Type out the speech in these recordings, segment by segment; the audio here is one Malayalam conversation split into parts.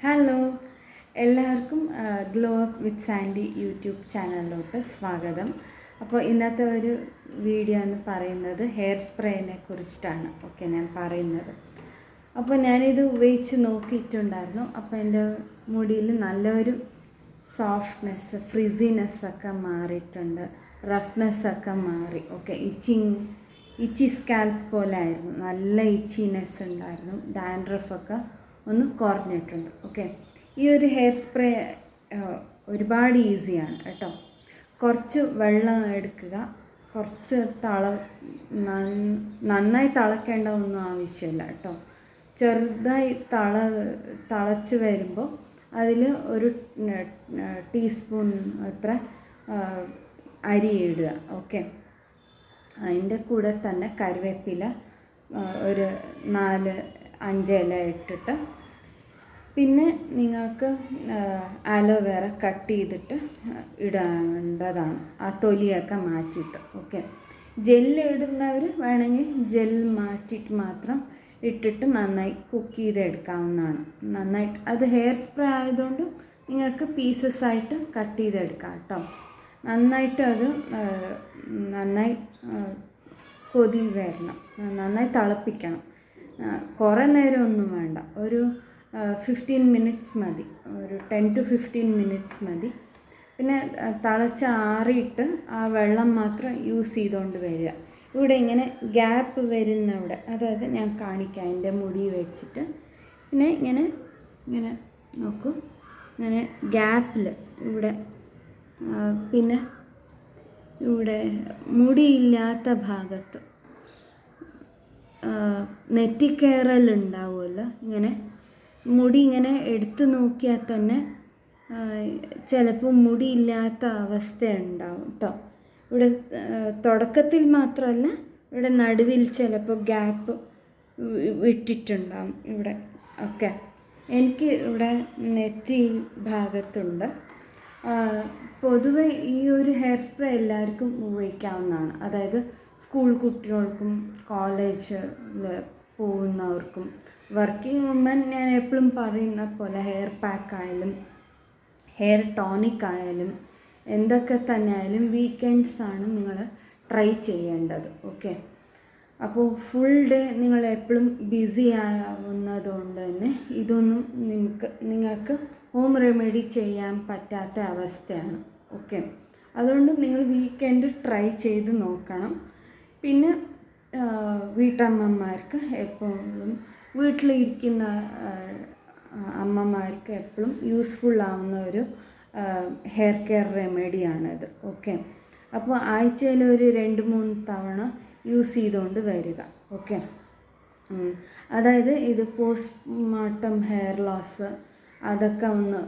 ഹലോ, എല്ലാവർക്കും glow up with Sandy YouTube ചാനലിലോട്ട് സ്വാഗതം. അപ്പോൾ ഇന്നത്തെ ഒരു വീഡിയോ എന്ന് പറയുന്നത് ഹെയർ സ്പ്രേനെ കുറിച്ചിട്ടാണ്. ഞാൻ പറയുന്നത്. അപ്പോൾ ഞാനിത് ഉപയോഗിച്ച് നോക്കിയിട്ടുണ്ടായിരുന്നു. അപ്പോൾ എൻ്റെ മുടിയിൽ നല്ലൊരു സോഫ്റ്റ്നെസ്, ഫ്രിസിനെസ്സൊക്കെ മാറിയിട്ടുണ്ട്, റഫ്നെസ്സൊക്കെ മാറി. ഇച്ചി സ്കാൽപ്പ് പോലെ ആയിരുന്നു, നല്ല ഇച്ചിനെസ് ഉണ്ടായിരുന്നു, ഡാൻഡ്രഫൊക്കെ ഒന്ന് കുറഞ്ഞിട്ടുണ്ട്. ഈ ഒരു ഹെയർ സ്പ്രേ ഒരുപാട് ഈസിയാണ് കേട്ടോ. കുറച്ച് വെള്ളം എടുക്കുക, കുറച്ച് നന്നായി തിളക്കേണ്ട ഒന്നും ആവശ്യമില്ല കേട്ടോ. ചെറുതായി തിളച്ച് വരുമ്പോൾ അതിൽ ഒരു ടീസ്പൂൺ അത്ര അരി ഇടുക. അതിൻ്റെ കൂടെ തന്നെ കറിവേപ്പില ഒരു 4-5 ഇല ഇട്ടിട്ട്, പിന്നെ നിങ്ങൾക്ക് ആലോവേറ കട്ട് ചെയ്തിട്ട് ഇടേണ്ടതാണ്, ആ തൊലിയൊക്കെ മാറ്റിയിട്ട്. ജെല്ല് ഇടുന്നവർ വേണമെങ്കിൽ ജെല്ല് മാറ്റിയിട്ട് മാത്രം ഇട്ടിട്ട് നന്നായി കുക്ക് ചെയ്തെടുക്കാവുന്നതാണ്. നന്നായിട്ട് അത് ഹെയർ സ്പ്രേ ആയതുകൊണ്ട് നിങ്ങൾക്ക് പീസസ് ആയിട്ട് കട്ട് ചെയ്തെടുക്കാം കേട്ടോ. നന്നായിട്ട് അത് നന്നായി കൊതി വരണം, നന്നായി തിളപ്പിക്കണം. കുറേ നേരമൊന്നും വേണ്ട, ഒരു 15 മിനിറ്റ്സ് മതി, ഒരു 10 to 15 മിനിറ്റ്സ് മതി. പിന്നെ തിളച്ച് ആറിയിട്ട് ആ വെള്ളം മാത്രം യൂസ് ചെയ്തുകൊണ്ട് വരിക. ഇവിടെ ഇങ്ങനെ ഗ്യാപ്പ് വരുന്നവിടെ, അതായത് ഞാൻ കാണിക്കാം എൻ്റെ മുടി വെച്ചിട്ട്. പിന്നെ ഇങ്ങനെ നോക്കൂ, ഇങ്ങനെ ഗ്യാപ്പിൽ ഇവിടെ, പിന്നെ ഇവിടെ മുടിയില്ലാത്ത ഭാഗത്ത് നെറ്റിക്കയറലുണ്ടാവുമല്ലോ, മുടി ഇങ്ങനെ എടുത്ത് നോക്കിയാൽ തന്നെ ചിലപ്പോൾ മുടിയില്ലാത്ത അവസ്ഥ ഉണ്ടാവും കേട്ടോ. ഇവിടെ തുടക്കത്തിൽ മാത്രമല്ല, ഇവിടെ നടുവിൽ ചിലപ്പോൾ ഗ്യാപ്പ് വിട്ടിട്ടുണ്ടാവും ഇവിടെ. എനിക്ക് ഇവിടെ നെറ്റി ഭാഗത്തുണ്ട്. പൊതുവെ ഈ ഒരു ഹെയർ സ്പ്രേ എല്ലാവർക്കും ഉപയോഗിക്കാവുന്നതാണ്. അതായത് സ്കൂൾ കുട്ടികൾക്കും കോളേജിൽ പോകുന്നവർക്കും വർക്കിംഗ് വുമൻ, ഞാൻ എപ്പോഴും പറയുന്ന പോലെ ഹെയർ പാക്ക് ആയാലും ഹെയർ ടോണിക് ആയാലും എന്തൊക്കെ തന്നെ ആയാലും വീക്കെൻഡ്സാണ് നിങ്ങൾ ട്രൈ ചെയ്യേണ്ടത്. അപ്പോൾ ഫുൾ ഡേ നിങ്ങൾ എപ്പോഴും ബിസി ആവുന്നതുകൊണ്ട് തന്നെ ഇതൊന്നും നിങ്ങൾക്ക് ഹോം റെമഡി ചെയ്യാൻ പറ്റാത്ത അവസ്ഥയാണ്. അതുകൊണ്ട് നിങ്ങൾ വീക്കെൻഡ് ട്രൈ ചെയ്ത് നോക്കണം. പിന്നെ വീട്ടമ്മമാർക്ക് എപ്പോഴും, വീട്ടിലിരിക്കുന്ന അമ്മമാർക്ക് എപ്പോഴും യൂസ്ഫുൾ ആവുന്ന ഒരു ഹെയർ കെയർ റെമഡിയാണിത്. അപ്പോൾ ആഴ്ചയിൽ ഒരു 2-3 തവണ യൂസ് ചെയ്തുകൊണ്ട് വരിക. അതായത് ഇത് പോസ്റ്റ്മോർട്ടം ഹെയർ ലോസ് അതൊക്കെ ഒന്ന്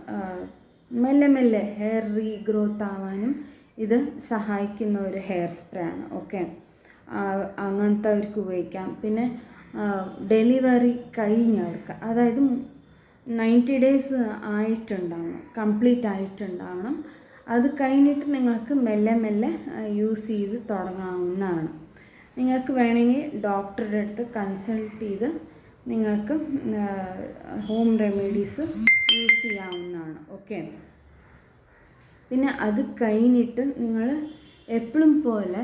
മെല്ലെ ഹെയർ റീഗ്രോത്ത് ആവാനും ഇത് സഹായിക്കുന്ന ഒരു ഹെയർ സ്പ്രേ ആണ്. അങ്ങനത്തെവർക്ക് ഉപയോഗിക്കാം. പിന്നെ ഡെലിവറി കഴിഞ്ഞവർക്ക്, അതായത് 90 ഡേയ്സ് ആയിട്ടുണ്ടാവണം, കംപ്ലീറ്റ് ആയിട്ടുണ്ടാവണം. അത് കഴിഞ്ഞിട്ട് നിങ്ങൾക്ക് മെല്ലെ യൂസ് ചെയ്ത് തുടങ്ങാവുന്നതാണ്. നിങ്ങൾക്ക് വേണമെങ്കിൽ ഡോക്ടറുടെ അടുത്ത് കൺസൾട്ട് ചെയ്ത് നിങ്ങൾക്ക് ഹോം റെമഡീസ് യൂസ് ചെയ്യാവുന്നതാണ്. പിന്നെ അത് കഴിഞ്ഞിട്ട് നിങ്ങൾ എപ്പോഴും പോലെ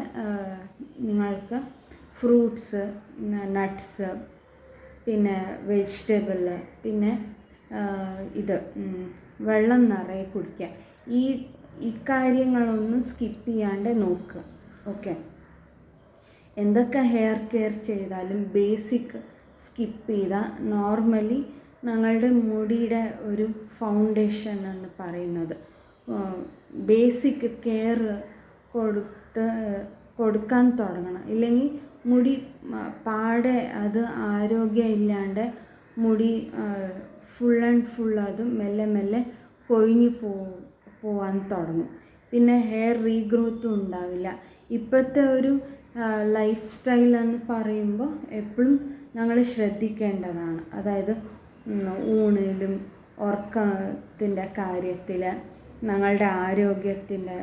നിങ്ങൾക്ക് ഫ്രൂട്ട്സ്, നട്ട്സ്, പിന്നെ വെജിറ്റബിൾ, പിന്നെ വെള്ളം നിറയെ കുടിക്കുക. ഈ കാര്യങ്ങളൊന്നും സ്കിപ്പ് ചെയ്യാണ്ട് നോക്കുക. എന്തൊക്കെ ഹെയർ കെയർ ചെയ്താലും ബേസിക് സ്കിപ്പ് ചെയ്താൽ നോർമലി ഞങ്ങളുടെ മുടിയുടെ ഒരു ഫൗണ്ടേഷൻ എന്ന് പറയുന്നത് ബേസിക് കെയർ കൊടുക്കാൻ തുടങ്ങണം. ഇല്ലെങ്കിൽ മുടി പാടെ അത് ആരോഗ്യം ഇല്ലാണ്ട് മുടി ഫുൾ അത് മെല്ലെ കൊഴിഞ്ഞു പോവാൻ തുടങ്ങും. പിന്നെ ഹെയർ റീഗ്രോത്തും ഉണ്ടാവില്ല. ഇപ്പോഴത്തെ ഒരു ലൈഫ് സ്റ്റൈൽ എന്ന് പറയുമ്പോൾ എപ്പോഴും ഞങ്ങൾ ശ്രദ്ധിക്കേണ്ടതാണ്. അതായത് ഊണിലും ഉറക്കത്തിൻ്റെ കാര്യത്തിൽ, ഞങ്ങളുടെ ആരോഗ്യത്തിൻ്റെ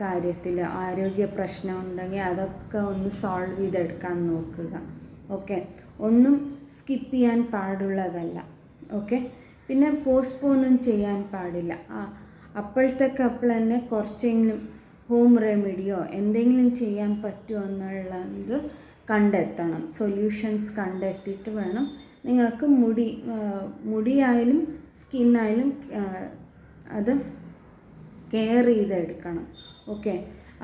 കാര്യത്തിൽ, ആരോഗ്യ പ്രശ്നം ഉണ്ടെങ്കിൽ അതൊക്കെ ഒന്ന് സോൾവ് ചെയ്തെടുക്കാൻ നോക്കുക. ഒന്നും സ്കിപ്പ് ചെയ്യാൻ പാടുള്ളതല്ല. പിന്നെ പോസ്റ്റ്പോണും ചെയ്യാൻ പാടില്ല. അപ്പോഴത്തേക്ക് അപ്പോൾ തന്നെ കുറച്ചെങ്കിലും ഹോം റെമഡിയോ എന്തെങ്കിലും ചെയ്യാൻ പറ്റുമോ എന്നുള്ളത് കണ്ടെത്തണം. സൊല്യൂഷൻസ് കണ്ടെത്തിയിട്ട് വേണം നിങ്ങൾക്ക് മുടിയായാലും സ്കിന്നായാലും അത് കെയർ ചെയ്തെടുക്കണം. ഓക്കെ,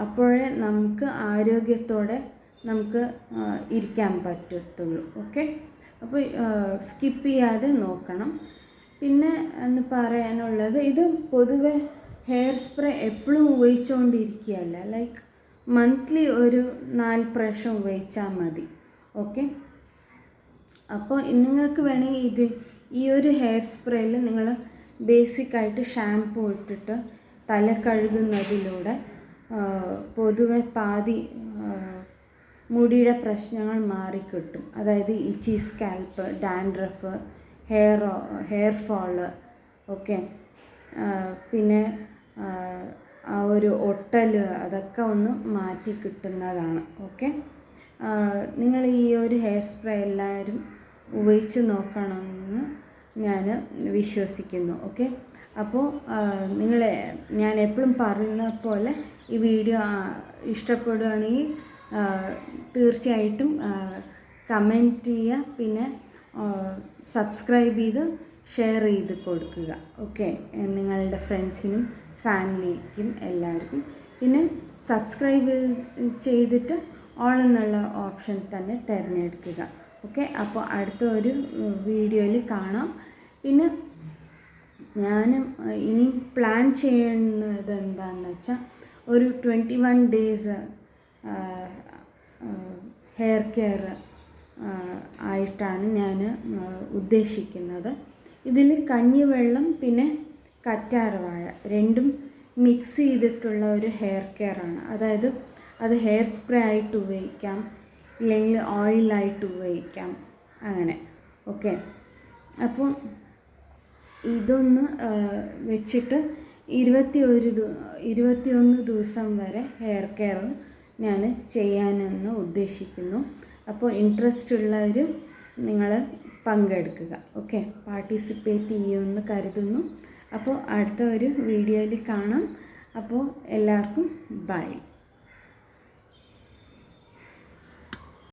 അപ്പോഴേ നമുക്ക് ആരോഗ്യത്തോടെ നമുക്ക് ഇരിക്കാൻ പറ്റത്തുള്ളൂ. ഓക്കെ, അപ്പോൾ സ്കിപ്പ് ചെയ്യാതെ നോക്കണം. പിന്നെ എന്ന് പറയാനുള്ളത്, ഇത് പൊതുവെ ഹെയർ സ്പ്രേ എപ്പോഴും ഉപയോഗിച്ചുകൊണ്ടിരിക്കുകയല്ല. ലൈക്ക് മന്ത്ലി ഒരു 4 പ്രാവശ്യം ഉപയോഗിച്ചാൽ മതി. ഓക്കെ, അപ്പോൾ നിങ്ങൾക്ക് വേണമെങ്കിൽ ഈ ഒരു ഹെയർ സ്പ്രേയിൽ നിങ്ങൾ ബേസിക്കായിട്ട് ഷാംപൂ ഇട്ടിട്ട് തല കഴുകുന്നതിലൂടെ പൊതുവെ പാതി മുടിയുടെ പ്രശ്നങ്ങൾ മാറിക്കിട്ടും. അതായത് ഇച്ചി scalp, dandruff, hair fall, okay, പിന്നെ ആ ഒരു ഒട്ടൽ, അതൊക്കെ ഒന്ന് മാറ്റി കിട്ടുന്നതാണ്. ഓക്കെ, നിങ്ങൾ ഈ ഒരു ഹെയർ സ്പ്രേ എല്ലാവരും ഉപയോഗിച്ച് നോക്കണമെന്ന് ഞാൻ വിശ്വസിക്കുന്നു. ഓക്കെ, അപ്പോൾ ഞാൻ എപ്പോഴും പറയുന്ന പോലെ ഈ വീഡിയോ ഇഷ്ടപ്പെടുകയാണെങ്കിൽ തീർച്ചയായിട്ടും കമൻറ്റ് ചെയ്യുക, പിന്നെ സബ്സ്ക്രൈബ് ചെയ്ത് ഷെയർ ചെയ്ത് കൊടുക്കുക. ഓക്കെ, നിങ്ങളുടെ ഫ്രണ്ട്സിനും ഫാമിലിക്കും എല്ലാവർക്കും. പിന്നെ സബ്സ്ക്രൈബ് ചെയ്തിട്ട് ഓൾ എന്നുള്ള ഓപ്ഷൻ തന്നെ തിരഞ്ഞെടുക്കുക. ഓക്കെ, അപ്പോൾ അടുത്ത ഒരു വീഡിയോയിൽ കാണാം. പിന്നെ ഞാൻ ഇനി പ്ലാൻ ചെയ്യുന്നത് എന്താണെന്ന് വെച്ചാൽ ഒരു 21 days ഹെയർ കെയർ ആയിട്ടാണ് ഞാൻ ഉദ്ദേശിക്കുന്നത്. ഇതിൽ കഞ്ഞിവെള്ളം പിന്നെ കറ്റാർവാഴ രണ്ടും മിക്സ് ചെയ്തിട്ടുള്ള ഒരു ഹെയർ കെയറാണ്. അതായത് അത് ഹെയർ സ്പ്രേ ആയിട്ട് ഉപയോഗിക്കാം, ഇല്ലെങ്കിൽ ഓയിലായിട്ട് ഉപയോഗിക്കാം, അങ്ങനെ. ഓക്കെ, അപ്പോൾ ഇതൊന്ന് വെച്ചിട്ട് 21 ദിവസം വരെ ഹെയർ കെയർ ഞാൻ ചെയ്യാനെന്ന് ഉദ്ദേശിക്കുന്നു. അപ്പോൾ ഇൻട്രസ്റ്റ് ഉള്ളവർ നിങ്ങൾ പങ്കെടുക്കുക. ഓക്കെ, പാർട്ടിസിപ്പേറ്റ് ചെയ്യുമെന്ന് കരുതുന്നു. അപ്പോൾ അടുത്ത ഒരു വീഡിയോയിൽ കാണാം. അപ്പോൾ എല്ലാവർക്കും ബൈ.